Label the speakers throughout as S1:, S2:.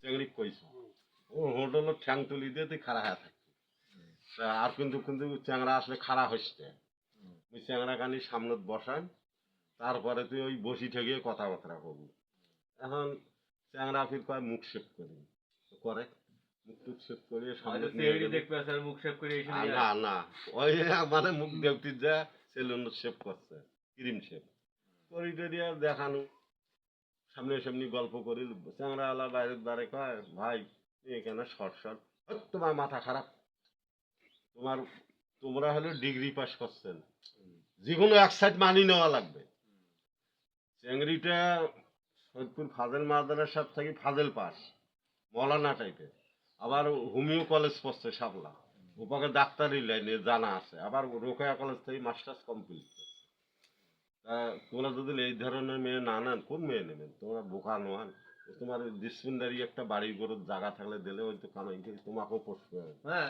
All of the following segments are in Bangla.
S1: চেংড়ি কইছো ও হোটেল ঠ্যাং তুলি দিয়ে তুই খাড়া হয়ে থাকবি আর কিন্তু কিন্তু চ্যাংড়া আসলে খাড়া হচ্ছে ওই চ্যাংড়া কানি সামনে বসান তারপরে তুই ওই বসি ঠেকিয়ে কথাবার্তা করবি এখন চ্যাংড়া ফির কয় মুখ শেপ করি করে মুখ টুক শেপ করিয়ে সামনে
S2: দেখবে স্যার মুখ শেপ করে
S1: না না ওই মানে মুখ দেবটির যা সেলুন শেপ করছে ক্রিম শেপ করিডোরিয়া দেখানো সামনে সামনে গল্প করি চ্যাংড়াওয়ালা বাইরের দ্বারে কয় ভাই তুই এখানে শর্ট শর্ট তোমার মাথা খারাপ তোমার তোমরা হলে ডিগ্রি পাস করছেন যে কোনো এক সাইড মানি নেওয়া লাগবে চেংড়িটা সৈয়দপুর ফাজেল মাদ্রাসার থেকে ফাজেল পাস মৌলানা টাইপের আবার হোমিও কলেজ পড়ছে শাপলা ওপাকে ডাক্তারি লাইনে জানা আছে আবার রোকেয়া কলেজ থেকে মাস্টার্স কমপ্লিট তোমরা যদি এই ধরনের মেয়ে না নেন কোন মেয়ে নেবেন তোমরা বোকা নোয়ান তোমার ডিসপেন্সারি একটা বাড়ির গরুর জায়গা থাকলে দিলে ওই তো কামাই তোমাকেও পোষবে হ্যাঁ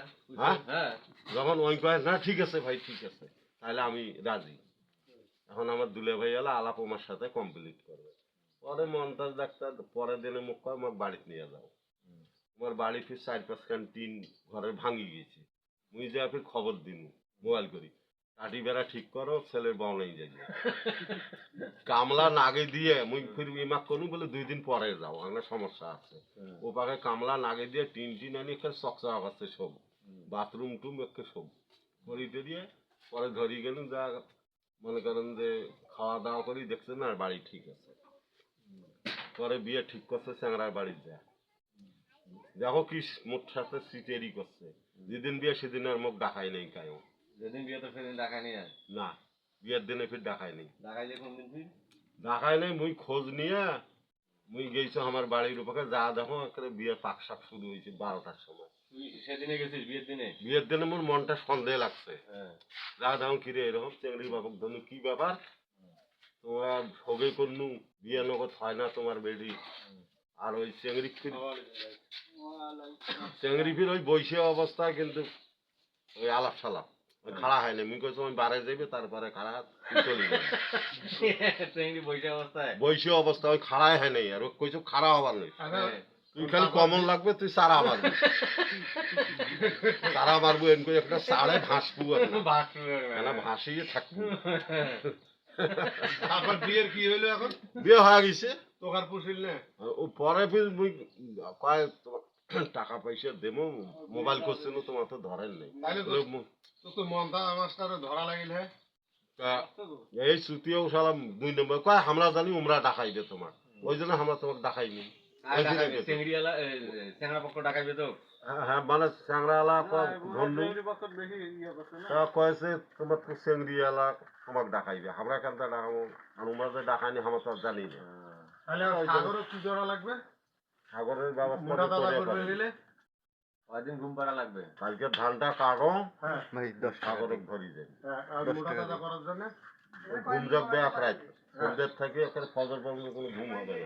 S1: যখন ওই কয় না ঠিক আছে ভাই ঠিক আছে তাহলে আমি রাজি এখন আমার দুলে ভাই এলা আলাপ আমার সাথে কমপ্লিট করবে পরে মন্তাজ ডাক্তার পরের দিনে মুখ কয় আমার বাড়িতে নিয়ে যাও আমার বাড়ি ফির 4-5 খান টিন ঘরে ভাঙি গেছে মুই যা ফির খবর দিন মোবাইল করি কাটি বেড়া ঠিক করো ছেলের বউ নেই যাই কামলা নাগে দিয়ে মুই ফির ইমাক করু বলে 2 দিন পরে যাও আমার সমস্যা আছে ও পাকে কামলা নাগে দিয়ে টিন টিন আনি একটা চকচা আছে সব বাথরুম টুম একটা সব করিতে দিয়ে পরে ধরি গেলেন যা মনে করেন যে খাওয়া দাওয়া করি দেখছেন না বাড়ি ঠিক আছে পরে বিয়ে ঠিক করছে চ্যাংড়ার বাড়ির যা দেখো কি মুখ সাথে সিটেরি করছে যেদিন বিয়ে সেদিন আর মুখ ডাকাই নেই কায়ও
S2: যেদিন বিয়ে তো সেদিন ডাকাই নেই
S1: না বিয়ের দিনে ফির ডাকাই নেই
S2: ডাকাই কোন দিন ফির
S1: ডাকাই নেই মুই খোঁজ নিয়ে মুই গেছো আমার বাড়ির উপরে যা দেখো একটা বিয়ে পাক শাক শুরু হয়েছে 12টার সময়
S2: তুই সেদিনে গেছিস
S1: বিয়ের দিনে মোর মনটা সন্দেহ লাগছে যা দেখো কিরে এরকম চেংড়ি বাবক ধনু কি ব্যাপার তোমরা সবে করনু বিয়ে নগদ হয় না তোমার বেডি আর ওই চেংড়ি ফির ওই বৈশে অবস্থায় কিন্তু ওই আলাপ সালাপ ওই খাড়া হয় না মুই কইছো আমি বারে যাইবে তারপরে খাড়া চলে যাবে
S2: চেংড়ি
S1: বৈশে অবস্থা ওই খাড়াই হয় নাই আর কইছো খাড়া হবার নেই তুই খালি কমন লাগবে তুই সারা মারবি সারা মারবো এনকো একটা সাড়ে ভাসবু আর ভাসিয়ে থাকবো
S3: এখন বিয়ের কি হইলো এখন
S1: বিয়ে হয়ে গেছে
S3: তোকার পুষিল না
S1: ও পরে ফির মুই কয় টাকা পয়সা দেবো মোবাইল করছিল তোমার তো ধরেন নেই
S3: তো মন্তা মাস্টারে ধরা লাগিল হ্যাঁ
S1: এই ছুটিও সালাম 2 নম্বর কয় আমরা জানি উমরা ডাকাইবে তোমার ওই জন্য আমরা তোমাকে ডাকাইনি হ্যাঁ মানে চ্যাংড়াওয়ালা কয়েছে তোমার তো চেংড়িওয়ালা তোমাকে ডাকাইবে আমরা কেন ডাকাবো আর উমরা যে ডাকাইনি আমরা তো জানি না
S3: তাহলে সাগরও কি ধরা লাগবে
S1: সাগরের ব্যবস্থা
S2: কয়দিন ঘুম পাড়া লাগবে
S1: কালকে ধানটা কাটো
S3: হ্যাঁ
S1: সাগরে ধরি যাই
S3: আর মোটা তাজা করার জন্য
S1: ঘুম যাবে এক রাত সন্ধ্যের থেকে একটা ফজর পর্যন্ত কোনো ঘুম হবে না